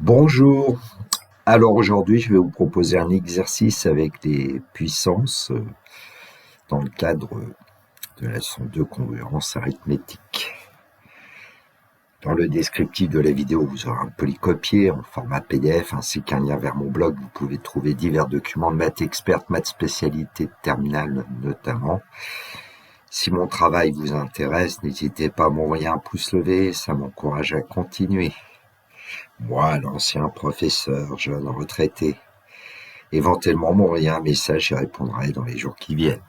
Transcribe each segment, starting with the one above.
Bonjour. Alors aujourd'hui, je vais vous proposer un exercice avec les puissances dans le cadre de la leçon 2 congruence arithmétique. Dans le descriptif de la vidéo, vous aurez un polycopier en format PDF ainsi qu'un lien vers mon blog. Vous pouvez trouver divers documents de maths experte, maths spécialité de terminale notamment. Si mon travail vous intéresse, n'hésitez pas à m'envoyer un pouce levé, ça m'encourage à continuer. Moi, l'ancien professeur, jeune retraité, éventuellement m'envoyer un message, j'y répondrai dans les jours qui viennent.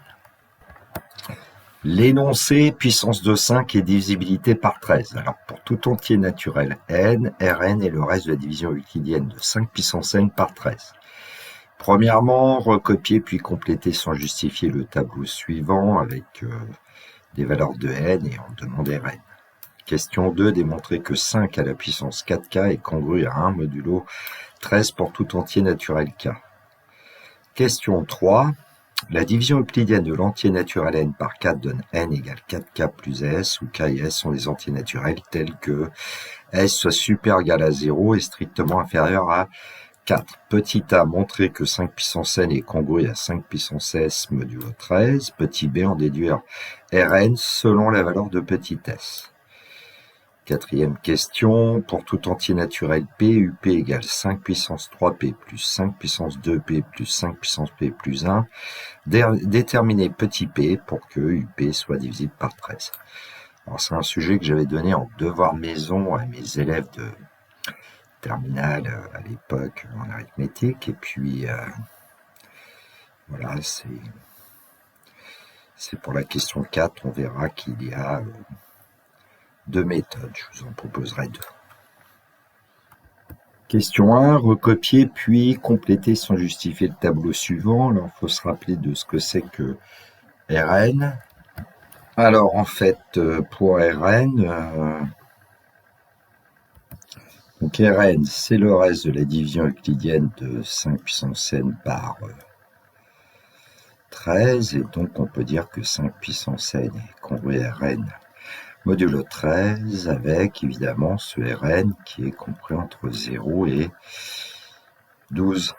L'énoncé puissance de 5 et divisibilité par 13. Alors pour tout entier naturel n, Rn et le reste de la division euclidienne de 5 puissance n par 13. Premièrement, recopier puis compléter sans justifier le tableau suivant avec des valeurs de n et en demander Rn. Question 2, démontrer que 5 à la puissance 4k est congru à 1 modulo 13 pour tout entier naturel k. Question 3. La division euclidienne de l'entier naturel n par 4 donne n égale 4k plus s, où k et s sont les entiers naturels tels que s soit supérieur ou égal à 0 et strictement inférieur à 4. Petit a, montrer que 5 puissance n est congru à 5 puissance s modulo 13. Petit b, en déduire Rn selon la valeur de petit s. Quatrième question, pour tout entier naturel P, UP égale 5 puissance 3P plus 5 puissance 2P plus 5 puissance P plus 1, déterminer petit p pour que UP soit divisible par 13. Alors c'est un sujet que j'avais donné en devoir maison à mes élèves de terminale à l'époque en arithmétique, et puis voilà, c'est pour la question 4, on verra qu'il y a deux méthodes, je vous en proposerai deux. Question 1, recopier puis compléter sans justifier le tableau suivant. Alors, il faut se rappeler de ce que c'est que Rn. Alors, en fait, pour Rn, donc Rn, c'est le reste de la division euclidienne de 5 puissance n par 13, et donc on peut dire que 5 puissance n est congru à Rn modulo 13 avec évidemment ce Rn qui est compris entre 0 et 12.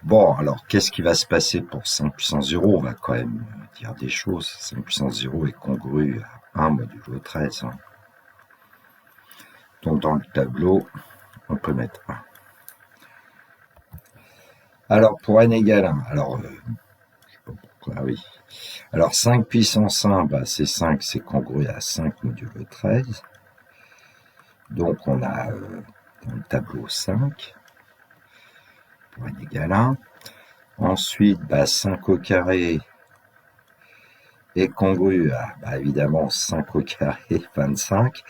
Bon, alors qu'est-ce qui va se passer pour 5 puissance 0? On va quand même dire des choses. 5 puissance 0 est congru à 1 modulo 13. Donc dans le tableau, on peut mettre 1. Alors pour n égale 1, alors je sais pas pourquoi, oui. Alors 5 puissance 1, bah, c'est 5, c'est congru à 5 modulo 13. Donc on a dans le tableau 5 pour n égale 1. Ensuite, bah, 5 au carré est congru à, bah, évidemment, 5 au carré, 25.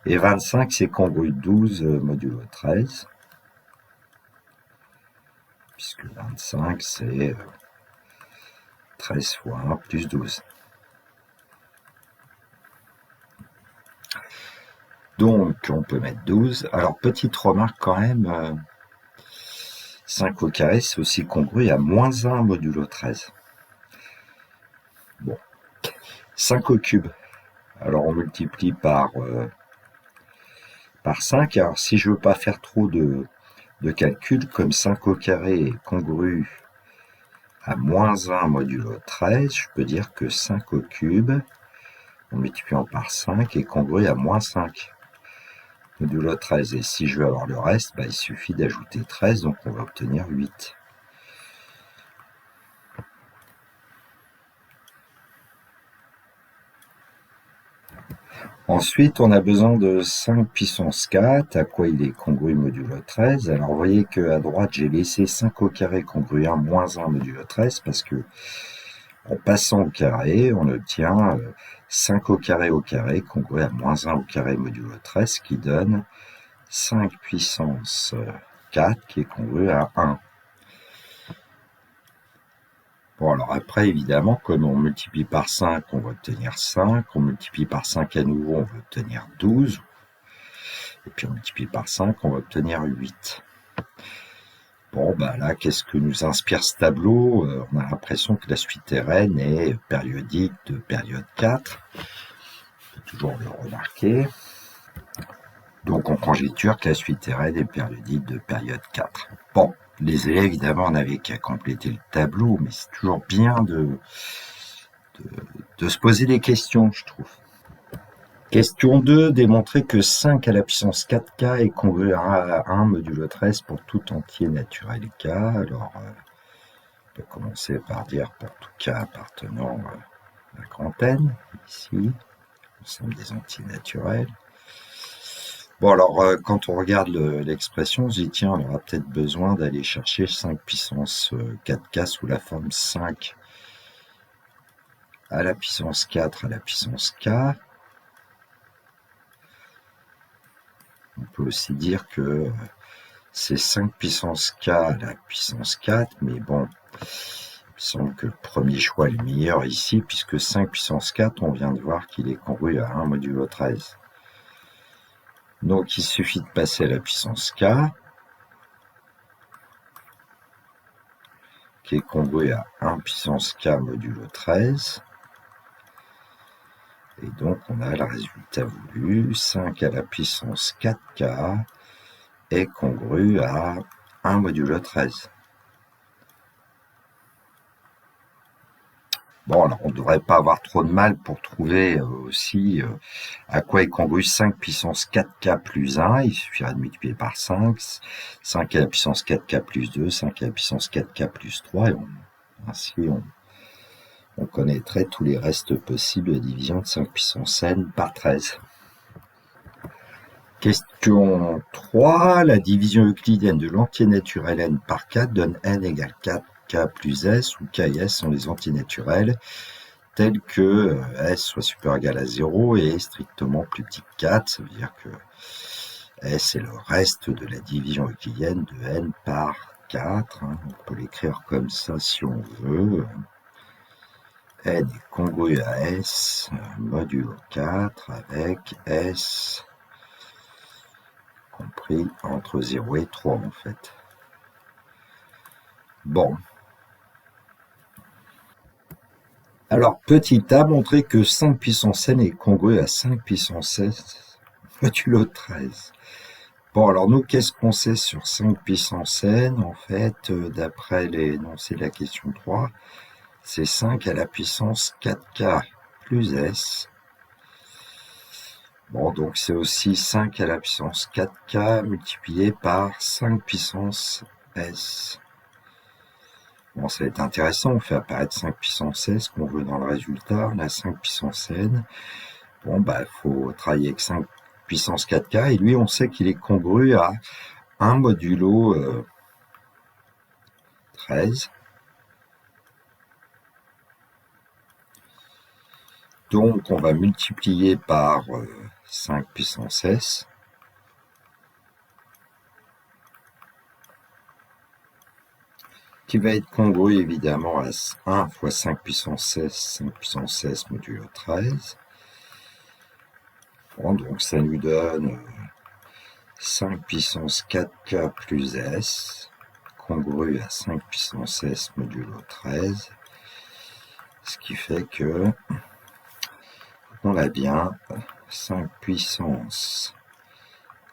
Et 25, c'est congru 12 modulo 13. Puisque 25, c'est 13 fois 1 plus 12. Donc, on peut mettre 12. Alors, petite remarque quand même, 5 au carré, c'est aussi congru à moins 1 modulo 13. Bon. 5 au cube. Alors, on multiplie par 5. Alors, si je veux pas faire trop de calcul, comme 5 au carré est congru à moins 1 modulo 13, je peux dire que 5 au cube, en multipliant par 5, est congru à moins 5 modulo 13. Et si je veux avoir le reste, bah, il suffit d'ajouter 13, donc on va obtenir 8. Ensuite, on a besoin de 5 puissance 4, à quoi il est congru modulo 13. Alors, vous voyez qu'à droite, j'ai laissé 5 au carré congru à moins 1 modulo 13, parce que en passant au carré, on obtient 5 au carré congru à moins 1 au carré modulo 13, qui donne 5 puissance 4, qui est congru à 1. Bon, alors après, évidemment, comme on multiplie par 5, on va obtenir 5. On multiplie par 5 à nouveau, on va obtenir 12. Et puis on multiplie par 5, on va obtenir 8. Bon, ben là, qu'est-ce que nous inspire ce tableau? On a l'impression que la suite Rn est périodique de période 4. On peut toujours le remarquer. Donc on prend conjecture que la suite Rn est périodique de période 4. Bon, les élèves, évidemment, n'avaient qu'à compléter le tableau, mais c'est toujours bien de se poser des questions, je trouve. Question 2, démontrer que 5 à la puissance 4k est congru à 1 modulo 13 pour tout entier naturel k. Alors, on peut commencer par dire pour tout k appartenant à la grande N, ici, l'ensemble des entiers naturels. Bon, alors, quand on regarde l'expression, on se dit, tiens, on aura peut-être besoin d'aller chercher 5 puissance 4k sous la forme 5 à la puissance 4 à la puissance k. On peut aussi dire que c'est 5 puissance k à la puissance 4, mais bon, il me semble que le premier choix est le meilleur ici, puisque 5 puissance 4, on vient de voir qu'il est congru à 1 modulo 13. Donc il suffit de passer à la puissance k, qui est congru à 1 puissance k modulo 13. Et donc on a le résultat voulu, 5 à la puissance 4k est congru à 1 modulo 13. Bon, alors on ne devrait pas avoir trop de mal pour trouver aussi à quoi est congru 5 puissance 4k plus 1. Il suffirait de multiplier par 5. 5 à la puissance 4k plus 2, 5 à la puissance 4k plus 3. Et ainsi, on connaîtrait tous les restes possibles de division de 5 puissance n par 13. Question 3. La division euclidienne de l'entier naturel n par 4 donne n égale 4. K plus S, où K et S sont les entiers naturels, tels que S soit supérieur ou égal à 0 et strictement plus petit que 4. Ça veut dire que S est le reste de la division euclidienne de N par 4. On peut l'écrire comme ça si on veut. N est congru à S modulo 4 avec S compris entre 0 et 3 en fait. Bon. Alors, petit a, montrer que 5 puissance n est congru à 5 puissance s modulo 13. Bon, alors nous, qu'est-ce qu'on sait sur 5 puissance n? En fait, d'après l'énoncé de la question 3, c'est 5 à la puissance 4k plus s. Bon, donc c'est aussi 5 à la puissance 4k multiplié par 5 puissance s. Bon, ça va être intéressant, on fait apparaître 5 puissance s qu'on veut dans le résultat, on a 5 puissance n. Bon, bah, il faut travailler avec 5 puissance 4k, et lui, on sait qu'il est congru à 1 modulo 13. Donc, on va multiplier par 5 puissance s. Qui va être congru évidemment à 1 fois 5 puissance s, 5 puissance s modulo 13. Bon, donc ça nous donne 5 puissance 4k plus s, congru à 5 puissance s modulo 13. Ce qui fait que on a bien 5 puissance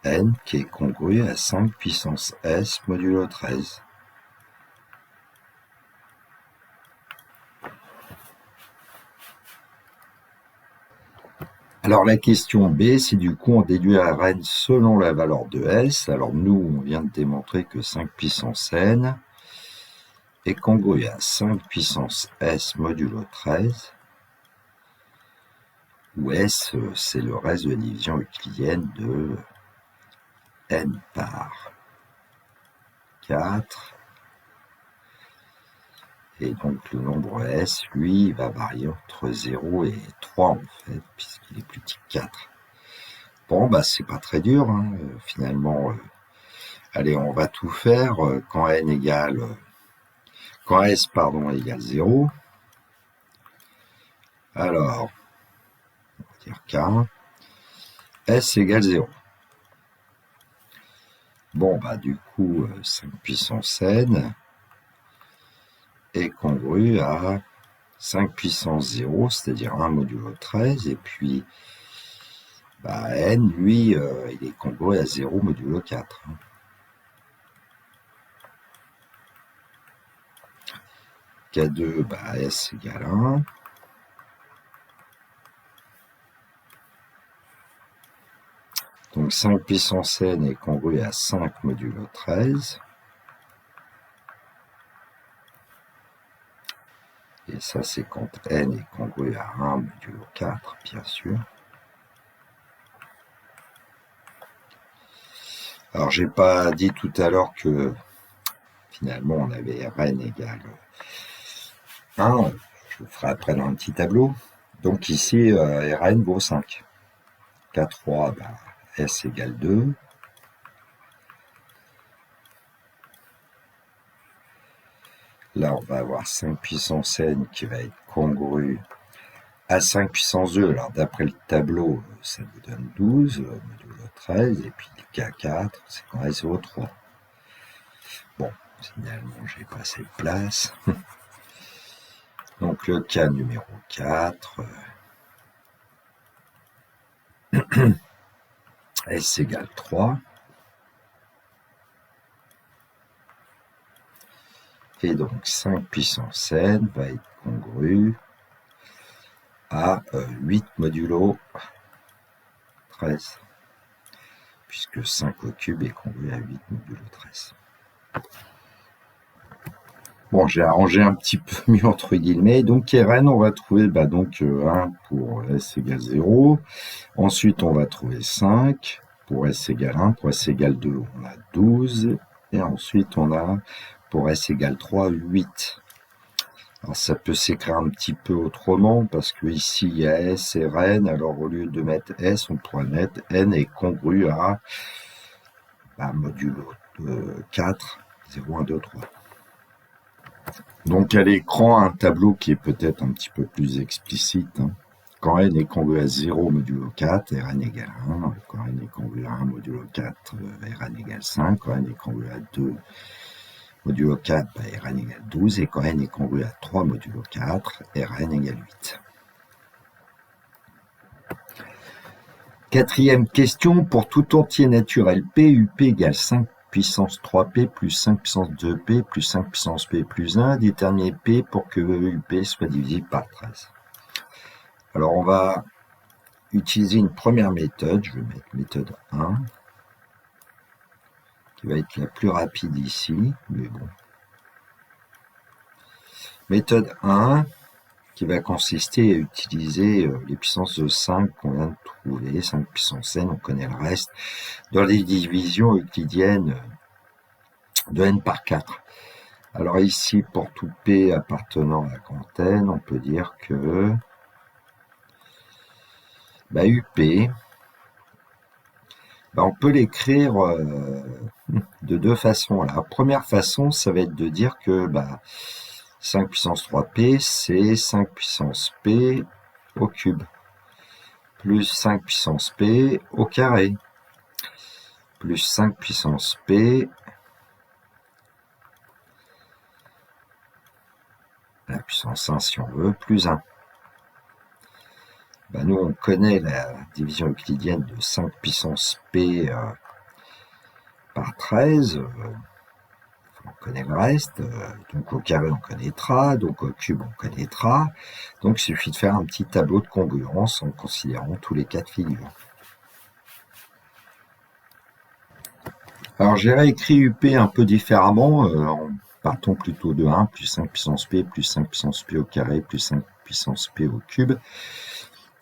n qui est congru à 5 puissance s modulo 13. Alors la question B, c'est du coup on déduit Rn selon la valeur de S. Alors nous, on vient de démontrer que 5 puissance n est congru à 5 puissance s modulo 13, où S, c'est le reste de la division euclidienne de n par 4. Et donc le nombre S, lui, va varier entre 0 et 3 en fait, puisqu'il est plus petit que 4. Bon, bah c'est pas très dur, finalement. Allez, on va tout faire quand n égale... quand S, égale 0. Alors, on va dire K. S égale 0. Bon, bah du coup, 5 puissance n est congru à 5 puissance 0, c'est-à-dire 1 modulo 13, et puis Bah, n, lui, il est congruent à 0 modulo 4. K2, bah, S égale 1. Donc 5 puissance n est congru à 5 modulo 13. Et ça, c'est quand n est congru à 1 modulo 4, bien sûr. Alors, j'ai pas dit tout à l'heure que finalement, on avait Rn égale 1. Je le ferai après dans un petit tableau. Donc ici, Rn vaut 5. K3, bah, S égale 2. Là, on va avoir 5 puissance n qui va être congru à 5 puissance 2. Alors, d'après le tableau, ça nous donne 12, modulo 13. Et puis, le K4, c'est quand S vaut 3. Bon, finalement, j'ai pas assez de place. Donc, le K numéro 4, S égale 3. Et donc 5 puissance n va être congru à 8 modulo 13, puisque 5 au cube est congru à 8 modulo 13. Bon, j'ai arrangé un petit peu mieux entre guillemets. Donc Rn, on va trouver donc 1 pour S égale 0. Ensuite, on va trouver 5 pour S égale 1. Pour S égale 2, on a 12. Et ensuite, on a pour S égale 3, 8. Alors, ça peut s'écrire un petit peu autrement, parce que ici, il y a S et Rn. Alors, au lieu de mettre S, on pourrait mettre N est congru à modulo 4, 0, 1, 2, 3. Donc, à l'écran, un tableau qui est peut-être un petit peu plus explicite. Quand n est congru à 0 modulo 4, Rn égale 1. Quand n est congru à 1 modulo 4, Rn égale 5. Quand n est congru à 2 modulo 4, Rn égale 12. Et quand n est congru à 3 modulo 4, Rn égale 8. Quatrième question, pour tout entier naturel P, UP égale 5 puissance 3P plus 5 puissance 2P plus 5 puissance P plus 1, déterminer P pour que UP soit divisible par 13. Alors, on va utiliser une première méthode. Je vais mettre méthode 1, qui va être la plus rapide ici, mais bon. Méthode 1, qui va consister à utiliser les puissances de 5 qu'on vient de trouver, 5 puissance n, on connaît le reste, dans les divisions euclidiennes de n par 4. Alors ici, pour tout P appartenant à grand n, on peut dire que UP, on peut l'écrire de deux façons. La première façon, ça va être de dire que 5 puissance 3P, c'est 5 puissance P au cube, plus 5 puissance P au carré, plus 5 puissance P, la puissance 1 si on veut, plus 1. Nous, on connaît la division euclidienne de 5 puissance P par 13. On connaît le reste. Donc, au carré, on connaîtra. Donc, au cube, on connaîtra. Donc, il suffit de faire un petit tableau de congruence en considérant tous les cas de figure. Alors, j'ai réécrit UP un peu différemment, en partant plutôt de 1 plus 5 puissance P plus 5 puissance P au carré plus 5 puissance P au cube.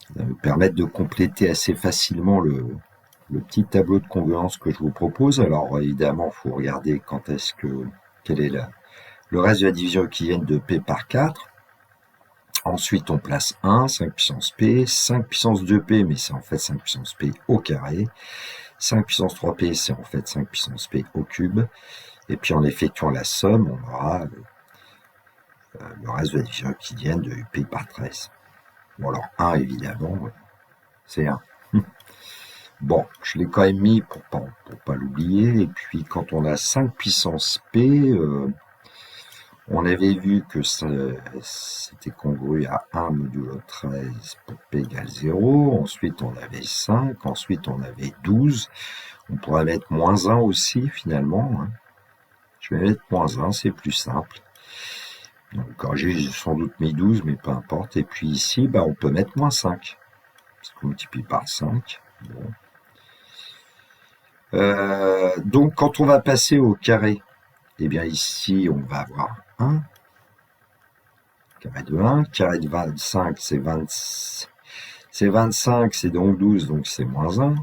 Ça va me permettre de compléter assez facilement le petit tableau de congruence que je vous propose. Alors, évidemment, il faut regarder quel est le reste de la division euclidienne de P par 4. Ensuite, on place 1, 5 puissance P, 5 puissance 2P, mais c'est en fait 5 puissance P au carré. 5 puissance 3P, c'est en fait 5 puissance P au cube. Et puis, en effectuant la somme, on aura le reste de la division euclidienne de UP par 13. Bon, alors 1, évidemment, c'est 1. Bon, je l'ai quand même mis pour pas l'oublier. Et puis, quand on a 5 puissance P, On avait vu que c'était congru à 1 modulo 13 pour P égale 0. Ensuite, on avait 5. Ensuite, on avait 12. On pourrait mettre moins 1 aussi, finalement, hein. Je vais mettre moins 1, c'est plus simple. Donc, quand j'ai sans doute mis 12, mais peu importe. Et puis ici, on peut mettre moins 5. Parce qu'on multiplie par 5. Bon. Donc, quand on va passer au carré, eh bien ici, on va avoir 1. Carré de 1. Carré de 25, c'est 25, c'est donc 12, donc c'est moins 1.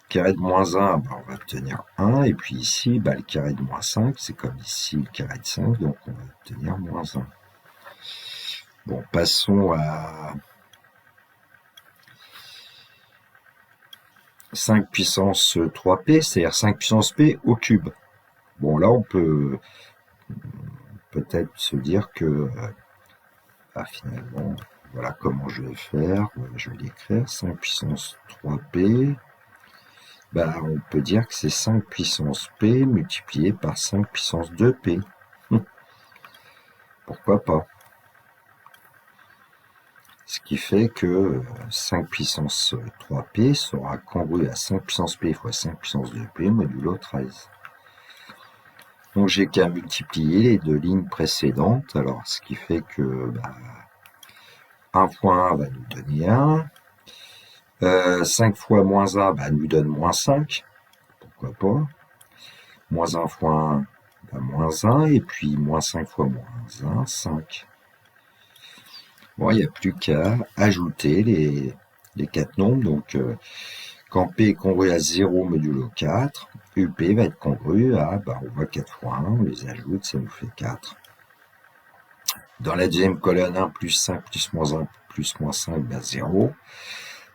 Carré de moins 1, on va obtenir 1. Et puis ici, le carré de moins 5, c'est comme ici le carré de 5, donc on va obtenir moins 1. Bon, passons à 5 puissance 3p, c'est-à-dire 5 puissance p au cube. Bon, là, on peut peut-être se dire que, finalement, voilà comment je vais faire. Je vais l'écrire, 5 puissance 3p. On peut dire que c'est 5 puissance p multiplié par 5 puissance 2p. Pourquoi pas? Ce qui fait que 5 puissance 3p sera congru à 5 puissance p fois 5 puissance 2p modulo 13. Donc j'ai qu'à multiplier les deux lignes précédentes. Alors ce qui fait que 1 fois 1 va nous donner 1. 5 fois moins 1 nous donne moins 5. Pourquoi pas? Moins 1 fois 1, moins 1. Et puis moins 5 fois moins 1, 5. Bon, il n'y a plus qu'à ajouter les 4 nombres. Donc, quand P est congru à 0 modulo 4, UP va être congru à, on voit 4 fois 1, on les ajoute, ça nous fait 4. Dans la deuxième colonne, 1 plus 5 plus moins 1 plus moins 5, 0.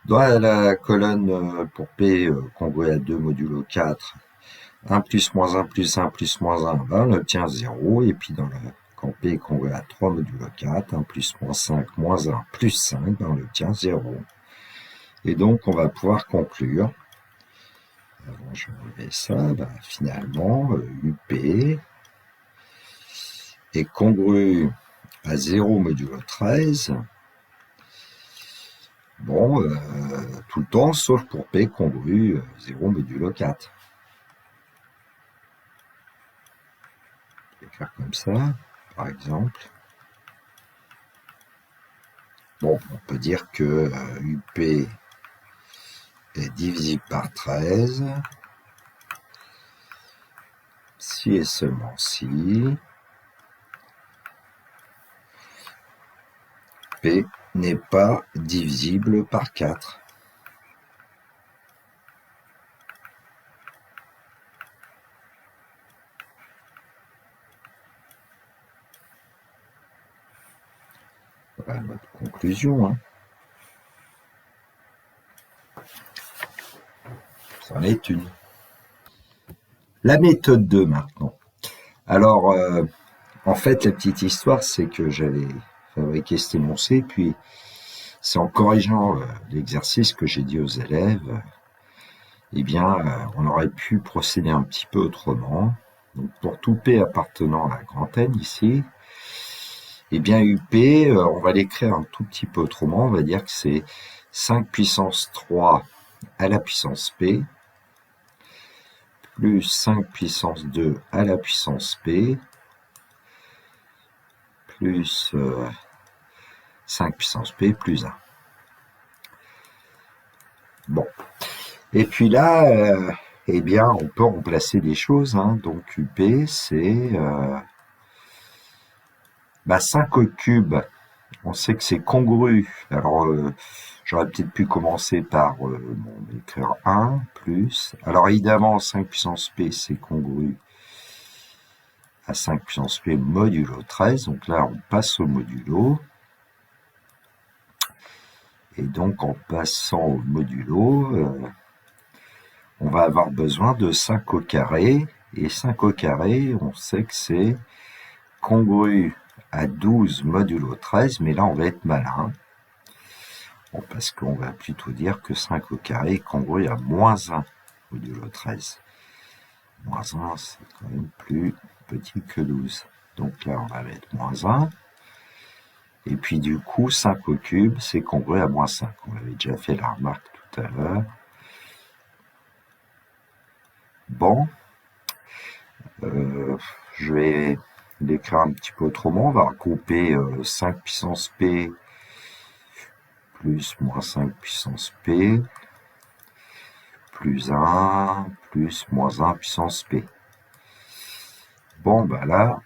Dans la colonne pour P congru à 2 modulo 4, 1 plus moins 1 plus 1 plus moins 1, on obtient 0. Et puis quand P est congru à 3 modulo 4, 1 plus moins 5 moins 1 plus 5, on obtient 0. Et donc, on va pouvoir conclure. Avant, je vais enlever ça. Finalement, UP est congru à 0 modulo 13. Bon, tout le temps, sauf pour P congru 0 modulo 4. Je vais faire comme ça, par exemple. Bon, on peut dire que UP est divisible par 13. Si et seulement si P n'est pas divisible par 4. Voilà notre conclusion, hein. C'en est une. La méthode 2 maintenant. Alors, en fait, la petite histoire, c'est que j'avais fabriqué cet énoncé, puis c'est en corrigeant l'exercice que j'ai dit aux élèves, on aurait pu procéder un petit peu autrement. Donc, pour tout P appartenant à grand N ici, UP, on va l'écrire un tout petit peu autrement. On va dire que c'est 5 puissance 3 à la puissance P, plus 5 puissance 2 à la puissance P, plus 5 puissance P plus 1. Bon. Et puis là, on peut remplacer des choses, hein. Donc UP, c'est 5 au cube. On sait que c'est congru. Alors, j'aurais peut-être pu commencer par écrire 1 plus. Alors évidemment, 5 puissance P, c'est congru à 5 puissance P modulo 13. Donc là, on passe au modulo. Et donc, en passant au modulo, on va avoir besoin de 5 au carré. Et 5 au carré, on sait que c'est congru à 12 modulo 13. Mais là, on va être malin. Bon, parce qu'on va plutôt dire que 5 au carré est congru à moins 1 modulo 13. Moins 1, c'est quand même plus petit que 12. Donc là, on va mettre moins 1. Et puis du coup, 5 au cube, c'est congru à moins 5. On avait déjà fait la remarque tout à l'heure. Bon, je vais l'écrire un petit peu autrement. On va regrouper 5 puissance p plus moins 5 puissance p plus 1 plus moins 1 puissance p. Bon, bah là,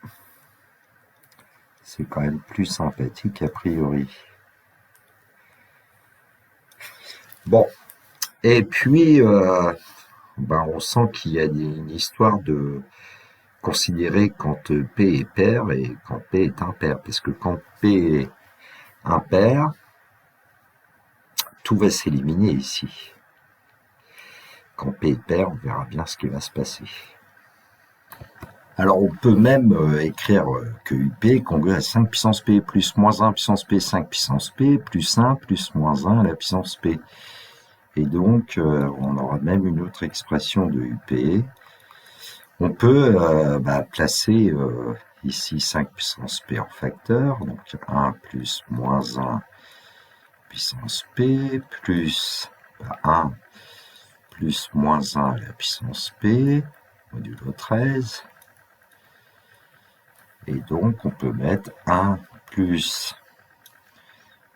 c'est quand même plus sympathique a priori. Bon, et puis, on sent qu'il y a une histoire de considérer quand P est pair et quand P est impair. Parce que quand P est impair, tout va s'éliminer ici. Quand P est pair, on verra bien ce qui va se passer. Alors on peut même écrire que UP est congru à 5 puissance P plus moins 1 puissance P 5 puissance P plus 1 plus moins 1 à la puissance P. Et donc on aura même une autre expression de UP. On peut placer ici 5 puissance P en facteur, donc 1 plus moins 1 puissance P plus 1 plus moins 1 à la puissance P modulo 13. Et donc, on peut mettre 1 plus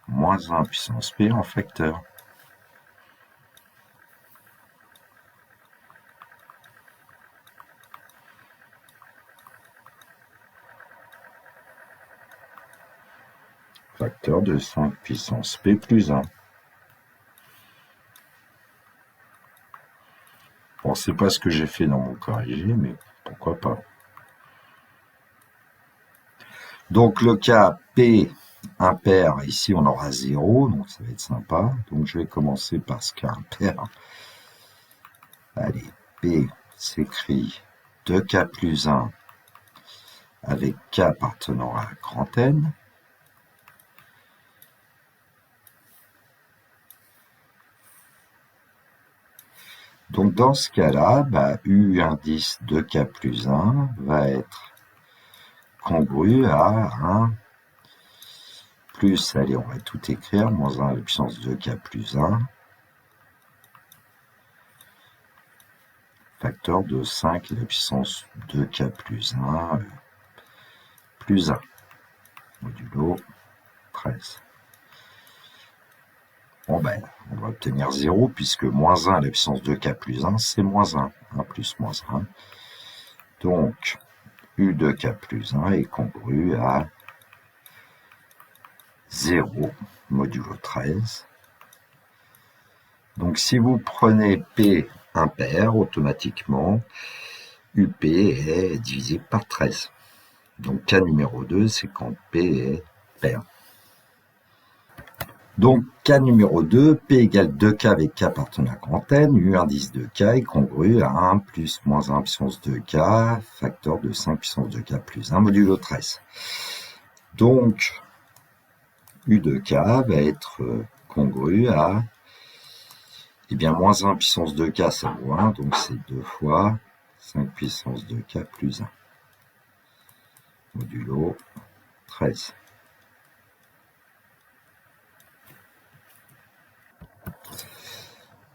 moins 1 puissance P en facteur. Facteur de 5 puissance P plus 1. Bon, c'est pas ce que j'ai fait dans mon corrigé, mais pourquoi pas. Donc, le cas P impair, ici on aura 0, donc ça va être sympa. Donc, je vais commencer par ce cas impair. Allez, P s'écrit 2K plus 1 avec K appartenant à grand N. Donc dans ce cas-là, U indice 2K plus 1 va être congru à 1 plus, allez, on va tout écrire, moins 1 à la puissance 2K plus 1, facteur de 5 à la puissance 2K plus 1, plus 1, modulo 13. Bon on va obtenir 0 puisque moins 1 à la puissance 2K plus 1, c'est moins 1. 1 plus moins 1. Donc, U2K plus 1 est congru à 0 modulo 13. Donc si vous prenez P impair, automatiquement, UP est divisé par 13. Donc cas numéro 2, c'est quand P est pair. Donc cas numéro 2, P égale 2K avec K appartenant à grand N, U indice de K est congru à 1 plus moins 1 puissance 2K, facteur de 5 puissance 2K plus 1 modulo 13. Donc U de K va être congru à moins 1 puissance 2K, ça vaut 1, donc c'est 2 fois 5 puissance 2K plus 1. Modulo 13.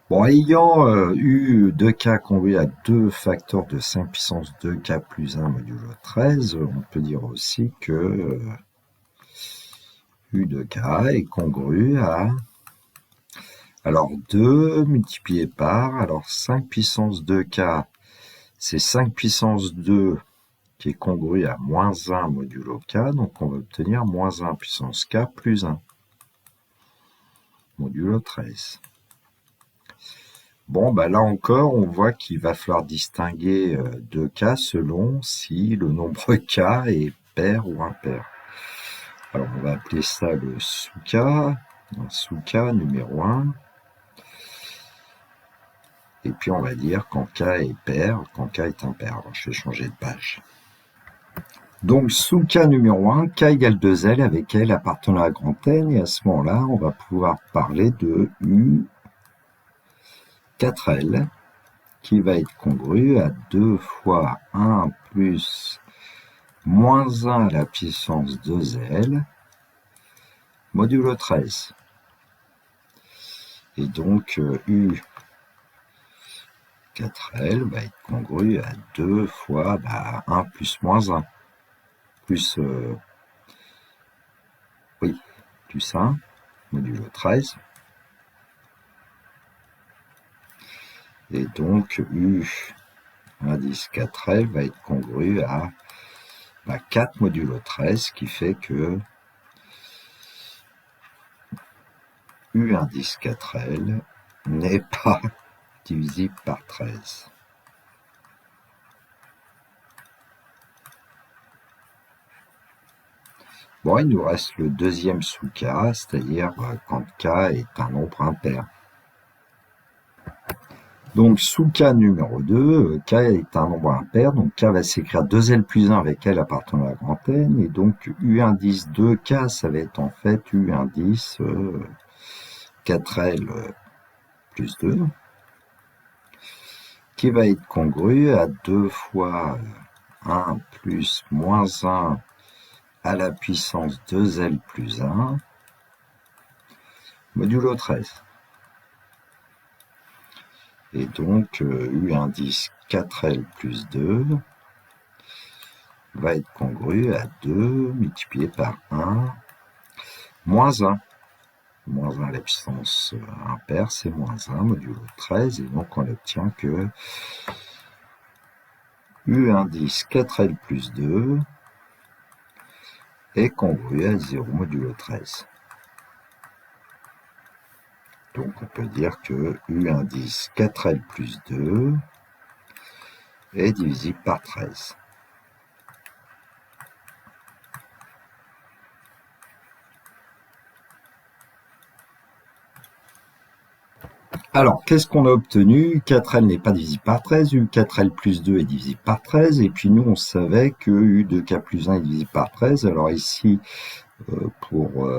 Bon, ayant eu 2K congru à 2 facteurs de 5 puissance 2K plus 1 modulo 13, on peut dire aussi que U de K est congru à... Alors 2 multiplié par, alors 5 puissance 2K, c'est 5 puissance 2 qui est congru à moins 1 modulo K, donc on va obtenir moins 1 puissance K plus 1 modulo 13. Bon, là encore, on voit qu'il va falloir distinguer 2K selon si le nombre K est pair ou impair. Alors on va appeler ça le sous-K, un sous-K numéro 1. Et puis on va dire quand K est pair, quand K est impair. Alors je vais changer de page. Donc sous K numéro 1, K égale 2L avec L appartenant à grand N. Et à ce moment-là, on va pouvoir parler de U 4L qui va être congru à 2 fois 1 plus moins 1 à la puissance 2L modulo 13. Et donc, U 4L va être congru à 2 fois 1 plus moins 1, plus, plus 1, modulo 13. Et donc, U indice 4L va être congru à 4 modulo 13, ce qui fait que U indice 4L n'est pas divisible par 13. Bon, il nous reste le deuxième sous-cas, c'est-à-dire quand K est un nombre impair. Donc, sous-cas numéro 2, K est un nombre impair, donc K va s'écrire 2L plus 1 avec L appartenant à la grande N, et donc U indice 2K, ça va être en fait U indice 4L plus 2, qui va être congru à 2 fois 1 plus moins 1 à la puissance 2L plus 1, modulo 13. Et donc, U indice 4L plus 2 va être congru à 2 multiplié par 1 moins 1. Moins 1 à la puissance impaire, c'est moins 1 modulo 13. Et donc, on obtient que U indice 4L plus 2 est congru à 0 modulo 13. Donc, on peut dire que U indice 4L plus 2 est divisible par 13. Alors, qu'est-ce qu'on a obtenu? 4L n'est pas divisible par 13, U4L plus 2 est divisible par 13, et puis nous, on savait que U2K plus 1 est divisible par 13. Alors ici, pour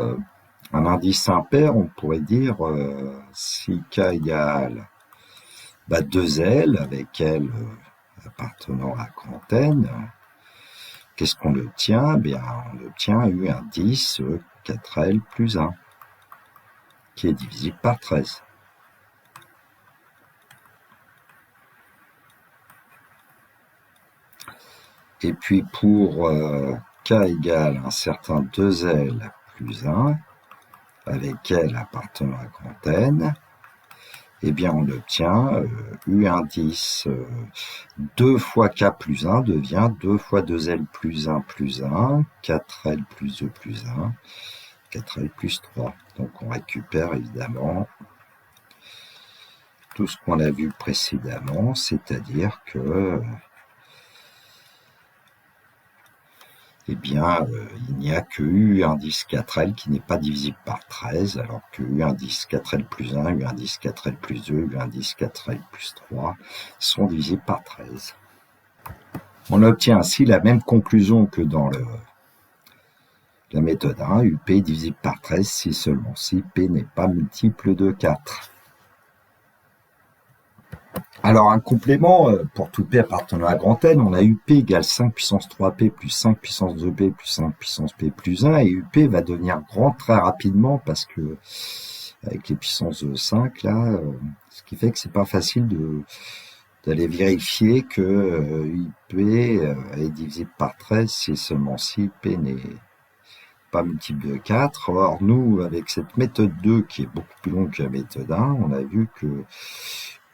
un indice impair, on pourrait dire si K égale 2L avec L appartenant à grand N, qu'est-ce qu'on obtient? On obtient U indice 4L plus 1, qui est divisible par 13. Et puis pour K égale un certain 2L plus 1, avec L appartenant à grand N, on obtient U indice 2 fois K plus 1 devient 2 fois 2L plus 1 plus 1, 4L plus 2 plus 1, 4L plus 3. Donc on récupère évidemment tout ce qu'on a vu précédemment, c'est-à-dire que il n'y a que U indice 4L qui n'est pas divisible par 13, alors que U indice 4L plus 1, U indice 4L plus 2, U indice 4L plus 3 sont divisibles par 13. On obtient ainsi la même conclusion que dans la méthode 1, UP est divisible par 13 si seulement si P n'est pas multiple de 4. Alors, un complément, pour tout P appartenant à grand N, on a UP égale 5 puissance 3P plus 5 puissance 2P plus 5 puissance P plus 1, et UP va devenir grand très rapidement parce que, avec les puissances de 5, là, ce qui fait que c'est pas facile d'aller vérifier que UP est divisible par 13 si seulement si P n'est pas multiple de 4. Or, nous, avec cette méthode 2, qui est beaucoup plus longue que la méthode 1, on a vu que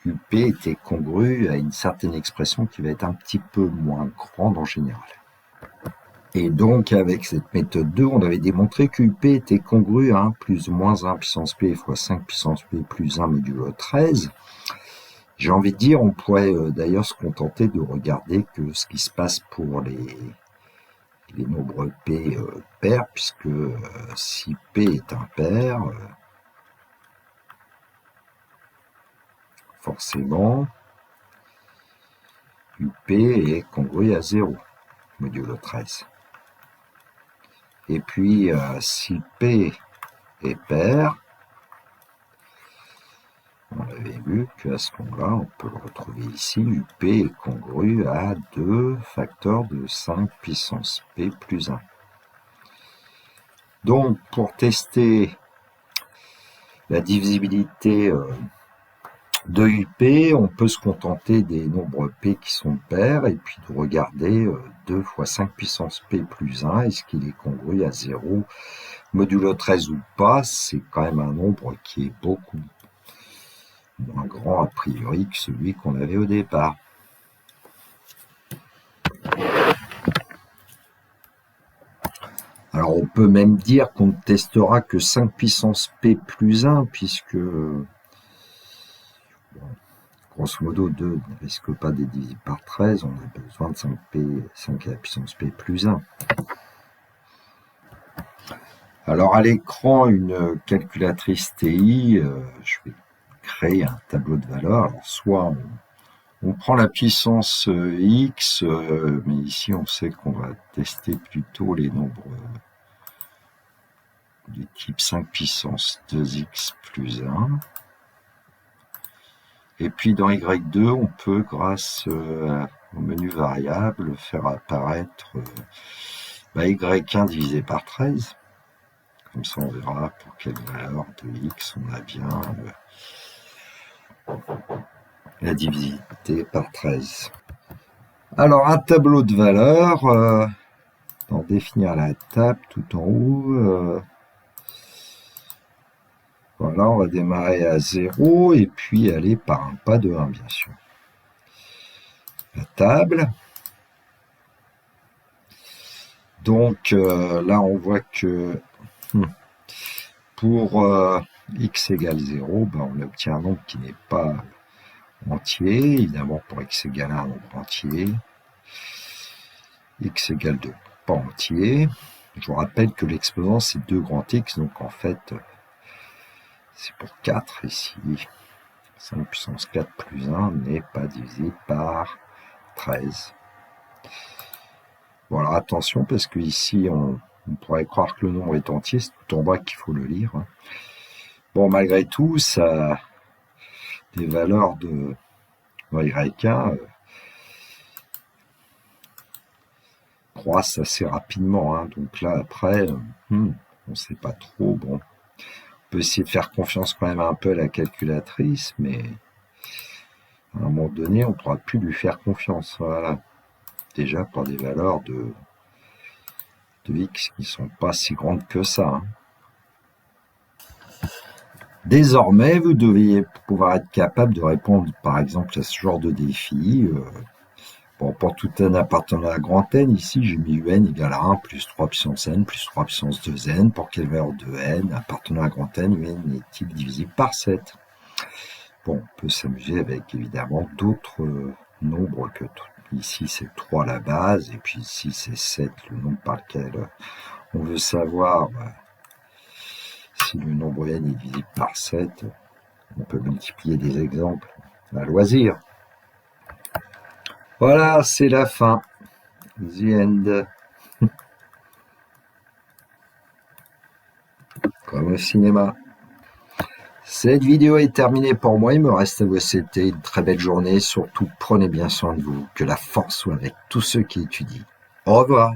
UP était congru à une certaine expression qui va être un petit peu moins grande en général. Et donc, avec cette méthode 2, on avait démontré que UP était congru à 1 plus ou moins 1 puissance P fois 5 puissance P plus 1 modulo 13. J'ai envie de dire, on pourrait d'ailleurs se contenter de regarder que ce qui se passe pour les nombres P pairs, puisque si P est impair, forcément, UP est congru à 0, modulo 13. Et puis, si P est pair, On avait vu qu'à ce moment-là, on peut le retrouver ici, UP est congru à 2 facteurs de 5 puissance P plus 1. Donc, pour tester la divisibilité de UP, on peut se contenter des nombres P qui sont pairs et puis de regarder 2 fois 5 puissance P plus 1, est-ce qu'il est congru à 0 modulo 13 ou pas. C'est quand même un nombre qui est beaucoup moins grand a priori que celui qu'on avait au départ. Alors on peut même dire qu'on ne testera que 5 puissance P plus 1 puisque grosso modo 2 ne risque pas d'être divisible par 13, on a besoin de 5 à la puissance P plus 1. Alors à l'écran, une calculatrice TI, je vais créer un tableau de valeurs. Alors soit on prend la puissance X, mais ici on sait qu'on va tester plutôt les nombres du type 5 puissance 2x plus 1. Et puis dans Y2, on peut, grâce au menu variable, faire apparaître Y1 divisé par 13. Comme ça, on verra pour quelle valeur de x on a bien la divisivité par 13. Alors, un tableau de valeurs, pour définir la table tout en haut. Voilà, on va démarrer à 0 et puis aller par un pas de 1, bien sûr. La table. Donc là, on voit que pour x égale 0, ben, on obtient un nombre qui n'est pas entier. Évidemment, pour x égale 1, un nombre entier. X égale 2, pas entier. Je vous rappelle que l'exposant, c'est 2 grand X, donc en fait, c'est pour 4 ici. 5 puissance 4 plus 1 n'est pas divisé par 13. Bon, alors attention, parce que ici, on pourrait croire que le nombre est entier, c'est tout en bas qu'il faut le lire. Bon, malgré tout, ça a des valeurs de Y1 croissent assez rapidement. Donc là, après, on ne sait pas trop. Bon, on peut essayer de faire confiance quand même un peu à la calculatrice, mais à un moment donné, on ne pourra plus lui faire confiance. Voilà. Déjà pour des valeurs de x qui ne sont pas si grandes que ça. Désormais, vous devriez pouvoir être capable de répondre, par exemple, à ce genre de défi. Bon, pour tout n appartenant à grand N, ici, j'ai mis un égale à 1 plus 3 puissance n plus 3 puissance 2n. Pour quelle valeur de n appartenant à grand N, un est-il divisible par 7? Bon, on peut s'amuser avec, évidemment, d'autres nombres que ici, c'est 3 la base, et puis ici, c'est 7, le nombre par lequel on veut savoir si le nombre n est divisible par 7. On peut multiplier des exemples à loisir. Voilà, c'est la fin. The end. Comme au cinéma. Cette vidéo est terminée pour moi. Il me reste à vous souhaiter une très belle journée. Surtout, prenez bien soin de vous. Que la force soit avec tous ceux qui étudient. Au revoir.